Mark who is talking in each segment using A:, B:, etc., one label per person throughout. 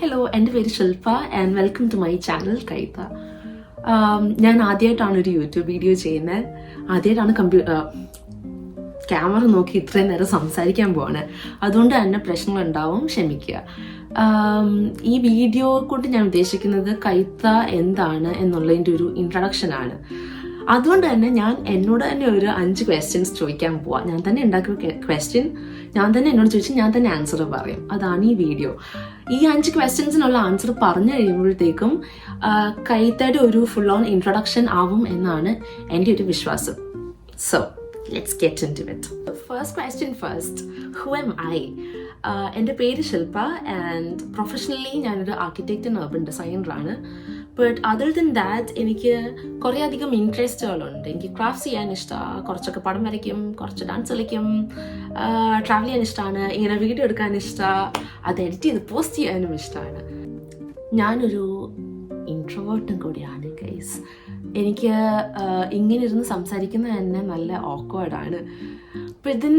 A: Hello, എൻ്റെ പേര് Shilpa and welcome to my channel Kaitha. ഞാൻ ആദ്യമായിട്ടാണ് ഒരു യൂട്യൂബ് വീഡിയോ ചെയ്യുന്നത്. ആദ്യമായിട്ടാണ് ക്യാമറ നോക്കി ഇത്രയും നേരം സംസാരിക്കാൻ പോവാണ്. അതുകൊണ്ട് തന്നെ പ്രശ്നങ്ങളുണ്ടാവും, ക്ഷമിക്കുക. ഈ വീഡിയോ കൊണ്ട് ഞാൻ ഉദ്ദേശിക്കുന്നത് കൈത എന്താണ് എന്നുള്ളതിൻ്റെ ഒരു ഇൻട്രഡക്ഷനാണ്. അതുകൊണ്ട് തന്നെ ഞാൻ എന്നോട് തന്നെ ഒരു 5 ക്വസ്റ്റ്യൻസ് ചോദിക്കാൻ പോവാം. ഞാൻ തന്നെ ഉണ്ടാക്കിയ ക്വസ്റ്റ്യൻ ഞാൻ തന്നെ എന്നോട് ചോദിച്ച് ഞാൻ തന്നെ ആൻസർ പറയും. അതാണ് ഈ വീഡിയോ. ഈ 5 ക്വസ്റ്റ്യൻസിനുള്ള ആൻസർ പറഞ്ഞു കഴിയുമ്പോഴത്തേക്കും കൈതയുടെ ഒരു ഫുൾ ഓൺ ഇൻട്രൊഡക്ഷൻ ആവും എന്നാണ് എൻ്റെ ഒരു വിശ്വാസം. So let's get into it. First question first. Who am I? എൻ്റെ പേര് ശില്പ ആൻഡ് പ്രൊഫഷണലി ഞാനൊരു ആർക്കിടെക്റ്റ് ആൻഡ് അർബൻ ഡിസൈനറാണ്. ബട്ട് അതർ ദൻ ദാറ്റ് എനിക്ക് കുറേ അധികം ഇൻട്രസ്റ്റുകളുണ്ട്. എനിക്ക് ക്രാഫ്റ്റ്സ് ചെയ്യാൻ ഇഷ്ടമാണ്, കുറച്ചൊക്കെ പടം വരയ്ക്കും, കുറച്ച് ഡാൻസ് കളിക്കും, ട്രാവൽ ചെയ്യാൻ ഇഷ്ടമാണ്, ഇങ്ങനെ വീഡിയോ എടുക്കാൻ ഇഷ്ടമാണ്, അത് എഡിറ്റ് ചെയ്ത് പോസ്റ്റ് ചെയ്യാനും ഇഷ്ടമാണ്. ഞാനൊരു ഇൻട്രോവേർട്ടും കൂടിയാണ് ഗൈസ്. എനിക്ക് ഇങ്ങനെ ഇരുന്ന് സംസാരിക്കുന്നത് തന്നെ നല്ല ഓക്വേർഡാണ്. അപ്പോൾ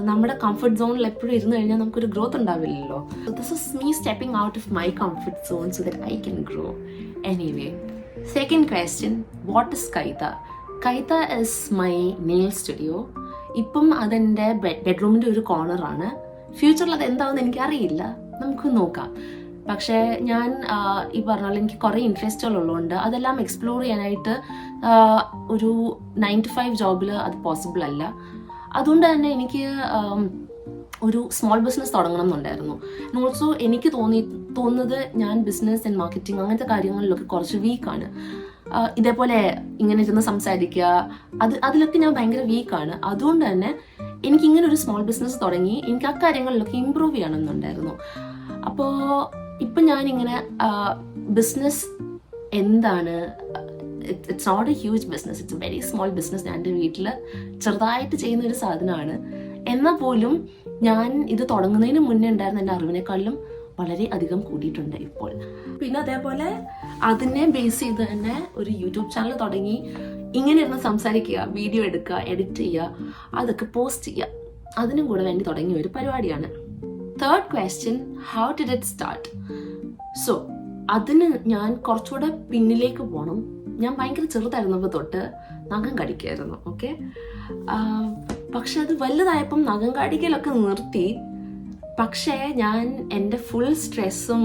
A: നമ്മുടെ കംഫർട്ട് സോണിൽ എപ്പോഴും ഇരുന്ന് കഴിഞ്ഞാൽ നമുക്കൊരു ഗ്രോത്ത് ഉണ്ടാവില്ലല്ലോ. This is me stepping out of my comfort zone so that I can grow. Anyway, second question, what is Kaitha? Kaitha is my nail studio. ഇപ്പം അതെൻ്റെ ബെഡ്റൂമിൻ്റെ ഒരു കോർണറാണ്. ഫ്യൂച്ചറിൽ അത് എന്താണെന്ന് എനിക്കറിയില്ല, നമുക്ക് നോക്കാം. പക്ഷേ ഞാൻ ഈ പറഞ്ഞാൽ എനിക്ക് കുറേ ഇൻട്രസ്റ്റുകളുള്ളതുകൊണ്ട് അതെല്ലാം എക്സ്പ്ലോർ ചെയ്യാനായിട്ട് ഒരു 9 to 5 ജോബിൽ അത് പോസിബിൾ അല്ല. അതുകൊണ്ട് തന്നെ എനിക്ക് ഒരു സ്മോൾ ബിസിനസ് തുടങ്ങണം എന്നുണ്ടായിരുന്നു. ആൻഡ് ഓൾസോ എനിക്ക് തോന്നുന്നത് ഞാൻ ബിസിനസ് ആൻഡ് മാർക്കറ്റിംഗ് അങ്ങനത്തെ കാര്യങ്ങളിലൊക്കെ കുറച്ച് വീക്കാണ്. ഇതേപോലെ ഇങ്ങനെ ഇരുന്ന് സംസാരിക്കുക അതിലൊക്കെ ഞാൻ ഭയങ്കര വീക്കാണ്. അതുകൊണ്ട് തന്നെ എനിക്കിങ്ങനെ ഒരു സ്മോൾ ബിസിനസ് തുടങ്ങി എനിക്ക് ആ കാര്യങ്ങളിലൊക്കെ ഇമ്പ്രൂവ് ചെയ്യണമെന്നുണ്ടായിരുന്നു. അപ്പോൾ ഇപ്പം ഞാനിങ്ങനെ ബിസിനസ് എന്താണ്, it's not a huge business, it's a very small business. ഞാൻ എൻ്റെ വീട്ടിൽ ചെറുതായിട്ട് ചെയ്യുന്ന ഒരു സാധനമാണ്. എന്നാൽ പോലും ഞാൻ ഇത് തുടങ്ങുന്നതിന് മുന്നേ ഉണ്ടായിരുന്ന എൻ്റെ അറിവിനേക്കാളിലും വളരെ അധികം കൂടിയിട്ടുണ്ട് ഇപ്പോൾ. പിന്നെ അതേപോലെ അതിനെ ബേസ് ചെയ്ത് തന്നെ ഒരു യൂട്യൂബ് ചാനൽ തുടങ്ങി ഇങ്ങനെ ഇരുന്ന് സംസാരിക്കുക, വീഡിയോ എടുക്കുക, എഡിറ്റ് ചെയ്യുക, അതൊക്കെ പോസ്റ്റ് ചെയ്യുക, അതിനും കൂടെ വേണ്ടി തുടങ്ങിയ ഒരു പരിപാടിയാണ്. Third question, how did it start? So അതിന് ഞാൻ കുറച്ചുകൂടെ പിന്നിലേക്ക് പോകണം. ഞാൻ ഭയങ്കര ചെറുതായിരുന്നപ്പോൾ തൊട്ട് നഖം കടിക്കായിരുന്നു. ഓക്കെ, പക്ഷെ അത് വലുതായപ്പം നഖം കടിക്കലൊക്കെ നിർത്തി. പക്ഷേ ഞാൻ എൻ്റെ ഫുൾ സ്ട്രെസ്സും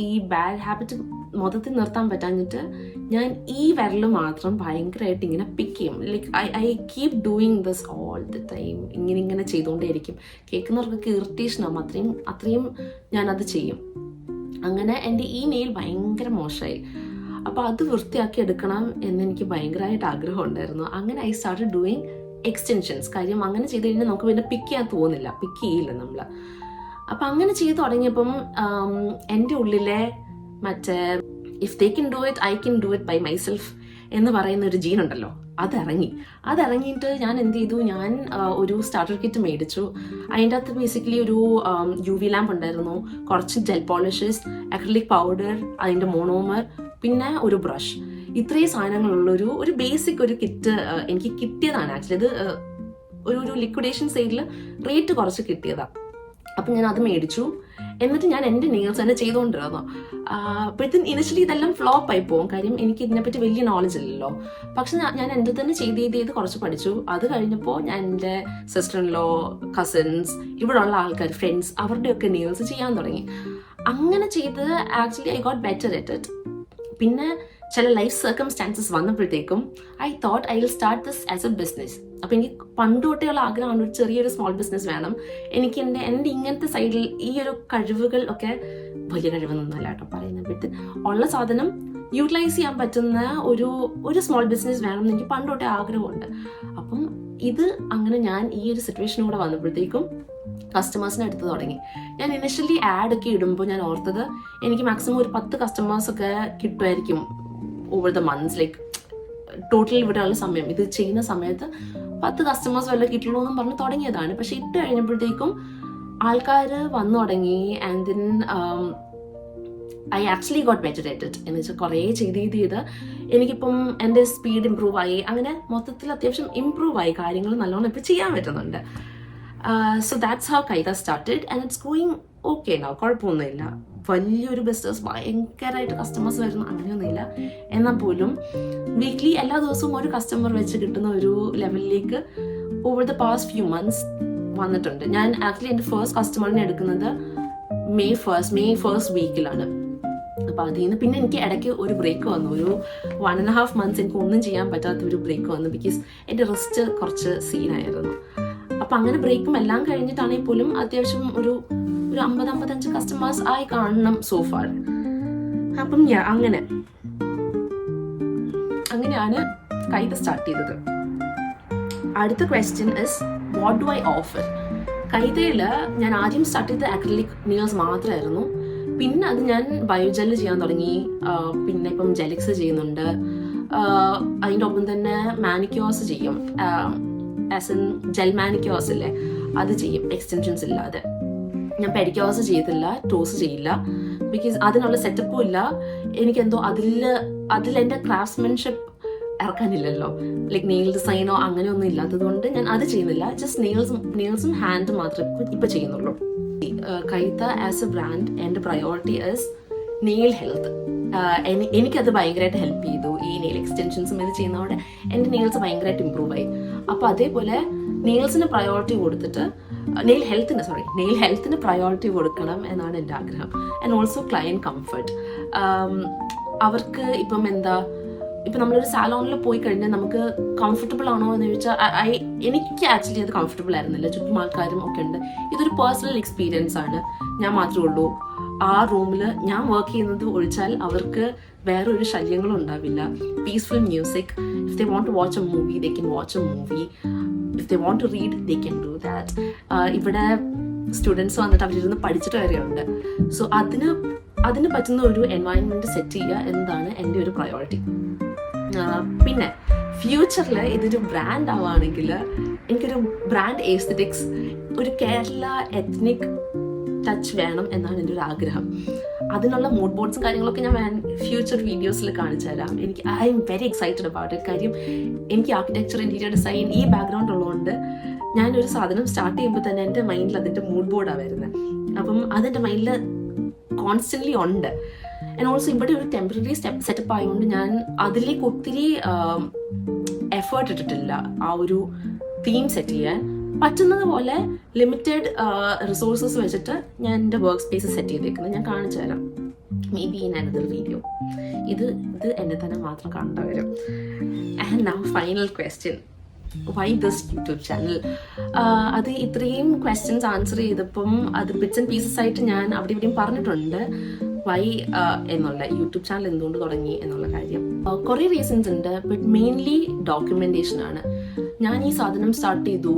A: ഈ ബാഡ് ഹാബിറ്റ് മൊത്തത്തിൽ നിർത്താൻ പറ്റാഞ്ഞിട്ട് ഞാൻ ഈ വിരൽ മാത്രം ഭയങ്കരമായിട്ട് ഇങ്ങനെ പിക്ക് ചെയ്യും. Like I keep doing this all the time. ഇങ്ങനെ ചെയ്തുകൊണ്ടേയിരിക്കും. കേൾക്കുന്നവർക്കൊക്കെ ഇറിറ്റേഷനാകും, അത്രയും ഞാനത് ചെയ്യും. അങ്ങനെ എൻ്റെ ഈ നെയിൽ ഭയങ്കര മോശമായി. അപ്പോൾ അത് വൃത്തിയാക്കി എടുക്കണം എന്നെനിക്ക് ഭയങ്കരമായിട്ട് ആഗ്രഹം ഉണ്ടായിരുന്നു. അങ്ങനെ ഐ സ്റ്റാർട്ടഡ് ഡൂയിങ് എക്സ്റ്റെൻഷൻസ്. കാര്യം അങ്ങനെ ചെയ്ത് കഴിഞ്ഞാൽ നമുക്ക് പിന്നെ പിക്ക് ചെയ്യാൻ തോന്നില്ല, പിക്ക് ചെയ്യില്ല നമ്മൾ. അപ്പം അങ്ങനെ ചെയ്ത് തുടങ്ങിയപ്പം എൻ്റെ ഉള്ളിലെ മറ്റേ if they can do it I can do it by myself എന്ന് പറയുന്ന ഒരു ജീൻ ഉണ്ടല്ലോ, അതിറങ്ങിയിട്ട് ഞാൻ എന്ത് ചെയ്തു, ഞാൻ ഒരു സ്റ്റാർട്ടർ കിറ്റ് മേടിച്ചു. അതിൻ്റെ അകത്ത് ബേസിക്കലി ഒരു UV ലാമ്പ് ഉണ്ടായിരുന്നു, കുറച്ച് ജെൽ പോളിഷസ്, അക്രിലിക് പൗഡർ, അതിൻ്റെ മോണോമർ, പിന്നെ ഒരു ബ്രഷ്. ഇത്രയും സാധനങ്ങളുള്ള ഒരു ബേസിക് ഒരു കിറ്റ് എനിക്ക് കിട്ടിയതാണ്. ആക്ച്വലി ഇത് ഒരു ലിക്വിഡേഷൻ സൈഡിൽ റേറ്റ് കുറച്ച് കിട്ടിയതാണ്. അപ്പം ഞാൻ അത് മേടിച്ചു. എന്നിട്ട് ഞാൻ എൻ്റെ നെയിൽസ് തന്നെ ചെയ്തുകൊണ്ടിരുന്നു. അപ്പോഴത്തേന് ഇനിഷ്യലി ഇതെല്ലാം ഫ്ലോപ്പ് ആയി പോകും, കാര്യം എനിക്ക് ഇതിനെപ്പറ്റി വലിയ നോളജ് ഇല്ലല്ലോ. പക്ഷെ ഞാൻ എൻ്റെ തന്നെ ചെയ്ത് കുറച്ച് പഠിച്ചു. അത് കഴിഞ്ഞപ്പോൾ ഞാൻ എൻ്റെ സിസ്റ്റർ ഇൻ ലോ, കസിൻസ്, ഇവിടെയുള്ള ആൾക്കാർ, ഫ്രണ്ട്സ്, അവരുടെയൊക്കെ നെയിൽസ് ചെയ്യാൻ തുടങ്ങി. അങ്ങനെ ചെയ്ത് actually I got better at it. പിന്നെ ചില ലൈഫ് സർക്കംസ്റ്റാൻസസ് വന്നപ്പോഴത്തേക്കും I thought I will start this as A business. അപ്പം എനിക്ക് പണ്ട് തൊട്ടേയുള്ള ആഗ്രഹമാണ് ഒരു ചെറിയൊരു സ്മോൾ ബിസിനസ് വേണം. എനിക്ക് എൻ്റെ ഇങ്ങനത്തെ സൈഡിൽ ഈ ഒരു കഴിവുകൾ ഒക്കെ, വലിയ കഴിവൊന്നുമല്ല കേട്ടോ പറയുന്നത്, ബട്ട് ഉള്ള സാധനം യൂട്ടിലൈസ് ചെയ്യാൻ പറ്റുന്ന ഒരു സ്മോൾ ബിസിനസ് വേണം എന്ന് എനിക്ക് പണ്ട് തൊട്ടേ ആഗ്രഹമുണ്ട്. അപ്പം ഇത് അങ്ങനെ ഞാൻ ഈ ഒരു സിറ്റുവേഷൻ കൂടെ വന്നപ്പോഴത്തേക്കും കസ്റ്റമേഴ്സിനെ എടുത്ത് തുടങ്ങി. ഞാൻ ഇനിഷ്യലി ആഡൊക്കെ ഇടുമ്പോൾ ഞാൻ ഓർത്തത് എനിക്ക് മാക്സിമം ഒരു 10 കസ്റ്റമേഴ്സൊക്കെ കിട്ടുമായിരിക്കും over the months. Like total ഇവിടെയുള്ള സമയം, ഇത് ചെയ്യുന്ന സമയത്ത് 10 കസ്റ്റമേഴ്സ് വല്ല കിട്ടുള്ളൂ എന്നും പറഞ്ഞ് തുടങ്ങിയതാണ്. പക്ഷെ ഇട്ട് കഴിഞ്ഞപ്പോഴത്തേക്കും ആൾക്കാർ വന്നു തുടങ്ങി. And then I actually got better at it. എന്ന് വെച്ചാൽ കുറേ ചെയ്ത് എനിക്കിപ്പം എൻ്റെ സ്പീഡ് ഇമ്പ്രൂവ് ആയി. അങ്ങനെ മൊത്തത്തിൽ അത്യാവശ്യം ഇമ്പ്രൂവ് ആയി, കാര്യങ്ങൾ നല്ലോണം ഇപ്പോൾ ചെയ്യാൻ പറ്റുന്നുണ്ട്. So that's how Kaita started and it's going okay now. കുഴപ്പമൊന്നുമില്ല. വലിയൊരു ബിസിനസ് ഭയങ്കരമായിട്ട് കസ്റ്റമേഴ്സ് വരുന്നു അങ്ങനെയൊന്നുമില്ല. എന്നാൽ പോലും വീക്ക്ലി എല്ലാ ദിവസവും ഒരു കസ്റ്റമർ വെച്ച് കിട്ടുന്ന ഒരു ലെവലിലേക്ക് over the past few months വന്നിട്ടുണ്ട്. ഞാൻ ആക്ച്വലി എൻ്റെ ഫസ്റ്റ് കസ്റ്റമറിനെ എടുക്കുന്നത് മെയ് ഫസ്റ്റ് വീക്കിലാണ്. അപ്പോൾ അതിൽ നിന്ന് പിന്നെ എനിക്ക് ഇടയ്ക്ക് ഒരു ബ്രേക്ക് വന്നു. ഒരു 1.5 months എനിക്ക് ഒന്നും ചെയ്യാൻ പറ്റാത്ത ഒരു ബ്രേക്ക് വന്നു. ബിക്കോസ് എൻ്റെ റിസ്റ്റ് കുറച്ച് സീനായിരുന്നു. അപ്പം അങ്ങനെ ബ്രേക്കും എല്ലാം കഴിഞ്ഞിട്ടാണെങ്കിൽ പോലും അത്യാവശ്യം ഒരു 50-55 കസ്റ്റമേഴ്സ് ആയി കാണണം സോഫാർ. അപ്പം അങ്ങനെയാണ് കൈത സ്റ്റാർട്ട് ചെയ്തത്. അടുത്ത question is what do I offer. കൈതയിൽ ഞാൻ ആദ്യം സ്റ്റാർട്ട് ചെയ്ത അക്രിലിക് നെയിൽസ് മാത്രമായിരുന്നു. പിന്നെ അത് ഞാൻ ബയോജെൽ ചെയ്യാൻ തുടങ്ങി. പിന്നെ ഇപ്പം ജെലിക്സ് ചെയ്യുന്നുണ്ട്. അതിൻ്റെ ഒപ്പം തന്നെ മാനിക്യൂർസ് ചെയ്യും. ആസ് ഇൻ ജെൽ മാനിക്യൂർസ് ഇല്ലേ, അത് ചെയ്യും എക്സ്റ്റൻഷൻസ് ഇല്ലാതെ. ഞാൻ പെഡിക്യൂർസ് ചെയ്തില്ല, ടോസ് ചെയ്യില്ല. ബിക്കോസ് അതിനുള്ള സെറ്റപ്പും ഇല്ല. എനിക്കെന്തോ അതിൽ എൻ്റെ ക്രാഫ്റ്റ്സ്മാൻഷിപ്പ് ഇറക്കാനില്ലല്ലോ. ലൈക്ക് നെയിൽ ഡിസൈനോ അങ്ങനെയൊന്നും ഇല്ലാത്തത് കൊണ്ട് ഞാൻ അത് ചെയ്യുന്നില്ല. ജസ്റ്റ് നെയിൽസും ഹാൻഡ് മാത്രമേ ഇപ്പം ചെയ്യുന്നുള്ളൂ. കൈത ആസ് എ ബ്രാൻഡ് എൻ്റെ പ്രയോറിറ്റി ഇസ് നെയിൽ ഹെൽത്ത്. എനിക്കത് ഭയങ്കരമായിട്ട് ഹെൽപ്പ് ചെയ്തു. ഈ നെയിൽ എക്സ്റ്റൻഷൻസും ഇത് ചെയ്യുന്നതോടെ എൻ്റെ നെയിൽസ് ഭയങ്കരമായിട്ട് ഇമ്പ്രൂവ് ആയി. അപ്പോൾ അതേപോലെ നെയിൽസിന് പ്രയോറിറ്റി കൊടുത്തിട്ട് നെയിൽ ഹെൽത്തിന് പ്രയോറിറ്റി കൊടുക്കണം എന്നാണ് എൻ്റെ ആഗ്രഹം. And also client comfort. അവർക്ക് ഇപ്പം നമ്മളൊരു സാലോണിൽ പോയി കഴിഞ്ഞാൽ നമുക്ക് കംഫർട്ടബിൾ ആണോ എന്ന് ചോദിച്ചാൽ എനിക്ക് ആക്ച്വലി അത് കംഫർട്ടബിൾ ആയിരുന്നില്ല. ചുറ്റും ആൾക്കാരും ഒക്കെ ഉണ്ട്. ഇതൊരു പേഴ്സണൽ എക്സ്പീരിയൻസ് ആണ്. ഞാൻ മാത്രമേ ഉള്ളൂ ആ റൂമിൽ. ഞാൻ വർക്ക് ചെയ്യുന്നത് ഒഴിച്ചാൽ അവർക്ക് വേറെ ഒരു ശല്യങ്ങളും ഉണ്ടാവില്ല. Peaceful music. If they want to watch a movie they can watch a movie. If they want to read they can do that. ഇവിടെ സ്റ്റുഡൻസ് വന്നിട്ട് അവരിരുന്ന് പഠിച്ചിട്ട് വരെയുണ്ട്. സോ അതിന് പറ്റുന്ന ഒരു എൻവയൺമെൻറ്റ് സെറ്റ് ചെയ്യുക എന്നതാണ് എൻ്റെ ഒരു പ്രയോറിറ്റി. പിന്നെ ഫ്യൂച്ചറിൽ ഇതൊരു ബ്രാൻഡ് ആവുകയാണെങ്കിൽ എനിക്കൊരു ബ്രാൻഡ് എസ്തെറ്റിക്സ്, ഒരു കേരള എത്നിക് ടച്ച് വേണം എന്നാണ് എൻ്റെ ഒരു ആഗ്രഹം. അതിനുള്ള മൂഡ് ബോർഡ്സും കാര്യങ്ങളൊക്കെ ഞാൻ ഫ്യൂച്ചർ വീഡിയോസിൽ കാണിച്ചു തരാം. I am very excited about it. കാര്യം എനിക്ക് ആർക്കിടെക്ചർ, ഇൻറ്റീരിയർ ഡിസൈൻ ഈ ബാക്ക്ഗ്രൗണ്ട് ഉള്ളതുകൊണ്ട് ഞാനൊരു സാധനം സ്റ്റാർട്ട് ചെയ്യുമ്പോൾ തന്നെ എൻ്റെ മൈൻഡിൽ അതിൻ്റെ മൂഡ് ബോർഡാണ് വരുന്നത്. അപ്പം അതെൻ്റെ മൈൻഡിൽ കോൺസ്റ്റൻ്റ്ലി ഉണ്ട്. ആൻഡ് ഓൾസോ ഇവിടെ ഒരു ടെമ്പററി സെറ്റപ്പ് ആയതുകൊണ്ട് ഞാൻ അതിലേക്ക് ഒത്തിരി എഫേർട്ട് ഇട്ടിട്ടില്ല ആ ഒരു തീം സെറ്റ് ചെയ്യാൻ. പറ്റുന്നത് പോലെ ലിമിറ്റഡ് റിസോഴ്സസ് വെച്ചിട്ട് ഞാൻ എൻ്റെ വർക്ക് സ്പേസ് സെറ്റ് ചെയ്തേക്കുന്നത് ഞാൻ കാണിച്ചു തരാം. May be in another video. ഇത് എന്നെ തന്നെ മാത്രം കണ്ടു വരും. And now final question, why this YouTube channel? അത് ഇത്രയും ക്വസ്റ്റ്യൻസ് ആൻസർ ചെയ്തപ്പം അത് ബിറ്റ്സ് ആൻഡ് പീസസ് ആയിട്ട് ഞാൻ അവിടെ ഇവിടെയും പറഞ്ഞിട്ടുണ്ട്. വൈ എന്നുള്ള യൂട്യൂബ് ചാനൽ എന്തുകൊണ്ട് തുടങ്ങി എന്നുള്ള കാര്യം. കുറേ റീസൺസ് ഉണ്ട്. ബട്ട് മെയിൻലി ഡോക്യുമെൻറ്റേഷൻ ആണ്. ഞാൻ ഈ സാധനം സ്റ്റാർട്ട് ചെയ്തു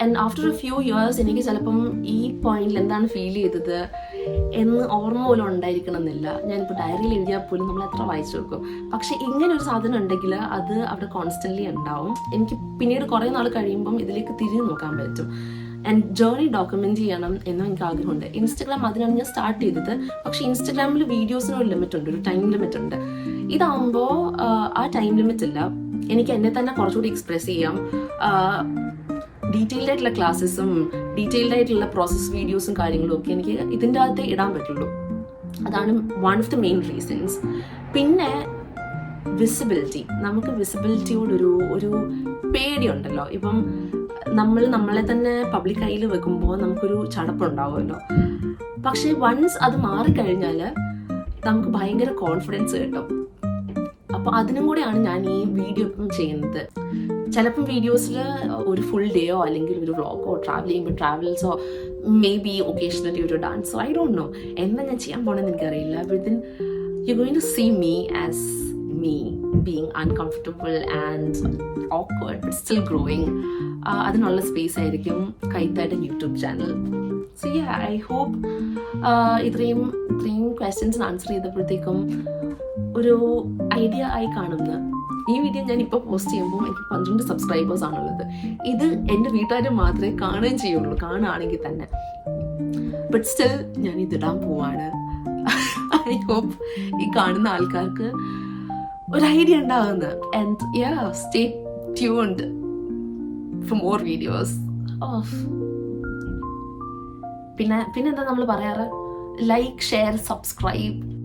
A: and after A few years എനിക്ക് ചിലപ്പം ഈ പോയിന്റിൽ എന്താണ് ഫീൽ ചെയ്തത് എന്ന് ഓർമ്മ പോലും ഉണ്ടായിരിക്കണം എന്നില്ല. ഞാനിപ്പോൾ ഡയറിയിൽ എഴുതിയാൽ പോലും നമ്മൾ എത്ര വായിച്ചു വെക്കും. പക്ഷെ ഇങ്ങനെ ഒരു സാധനം ഉണ്ടെങ്കിൽ അത് അവിടെ കോൺസ്റ്റൻ്റ്ലി ഉണ്ടാവും. എനിക്ക് പിന്നീട് കുറേ നാൾ കഴിയുമ്പം ഇതിലേക്ക് തിരിഞ്ഞു നോക്കാൻ പറ്റും. ആൻഡ് ജേർണി ഡോക്യുമെന്റ് ചെയ്യണം എന്നും എനിക്ക് ആഗ്രഹമുണ്ട്. ഇൻസ്റ്റഗ്രാം അതിനാണ് ഞാൻ സ്റ്റാർട്ട് ചെയ്തത്. പക്ഷെ ഇൻസ്റ്റഗ്രാമിൽ വീഡിയോസിന് ഒരു ലിമിറ്റ് ഉണ്ട്, ഒരു ടൈം ലിമിറ്റ് ഉണ്ട്. ഇതാകുമ്പോൾ ആ ടൈം ലിമിറ്റ് ഇല്ല. എനിക്ക് എന്നെ തന്നെ കുറച്ചുകൂടി എക്സ്പ്രസ് ചെയ്യാം. ഡീറ്റെയിൽഡ് ആയിട്ടുള്ള ക്ലാസ്സസും ഡീറ്റെയിൽഡ് ആയിട്ടുള്ള പ്രോസസ് വീഡിയോസും കാര്യങ്ങളും ഒക്കെ എനിക്ക് ഇതിൻ്റെ അകത്ത് ഇടാൻ പറ്റുള്ളൂ. അതാണ് one of the main reasons. പിന്നെ വിസിബിലിറ്റി. നമുക്ക് വിസിബിലിറ്റിയോടൊരു പേടിയുണ്ടല്ലോ. ഇപ്പം നമ്മളെ തന്നെ പബ്ലിക് ഐയിൽ വെക്കുമ്പോൾ നമുക്കൊരു ചടപ്പുണ്ടാവുമല്ലോ. പക്ഷെ വൺസ് അത് മാറിക്കഴിഞ്ഞാൽ നമുക്ക് ഭയങ്കര കോൺഫിഡൻസ് കിട്ടും. അപ്പോൾ അതിനും കൂടെയാണ് ഞാൻ ഈ വീഡിയോ ഇപ്പം ചെയ്യുന്നത്. ചിലപ്പം വീഡിയോസിൽ ഒരു ഫുൾ ഡേയോ അല്ലെങ്കിൽ ഒരു വ്ളോഗോ ട്രാവൽ ചെയ്യുമ്പോൾ ട്രാവൽസോ മേ ബി ഒക്കേഷണലി ഒരു ഡാൻസോ ഐ ഡോണ്ട് നോ എന്താ ഞാൻ ചെയ്യാൻ പോകണമെന്ന് എനിക്കറിയില്ല. Within you going to see me as me being uncomfortable and awkward but still growing. അതിനുള്ള സ്പേസ് ആയിരിക്കും കൈതയുടെ YouTube channel. So I hope ഇത്രയും ക്വസ്റ്റ്യൻസ് ആൻസർ ചെയ്തപ്പോഴത്തേക്കും ഒരു ഐഡിയ ആയി കാണുന്നു. ഈ വീഡിയോ ഞാൻ ഇപ്പോൾ പോസ്റ്റ് ചെയ്യുമ്പോൾ എനിക്ക് 12 സബ്സ്ക്രൈബേഴ്സ് ആണുള്ളത്. ഇത് എൻ്റെ വീട്ടുകാർ മാത്രമേ കാണുകയും ചെയ്യുള്ളൂ, കാണുകയാണെങ്കിൽ തന്നെ. ബട്ട് സ്റ്റിൽ ഞാൻ ഇതിടാൻ പോവാണ്. ഐ ഹോപ്പ് ഈ കാണുന്ന ആൾക്കാർക്ക് ഒരു ഐഡിയ ഉണ്ടാകുന്നത്. And stay tuned for more videos. പിന്നെന്താ നമ്മൾ പറയാറ്, ലൈക്ക്, ഷെയർ, സബ്സ്ക്രൈബ്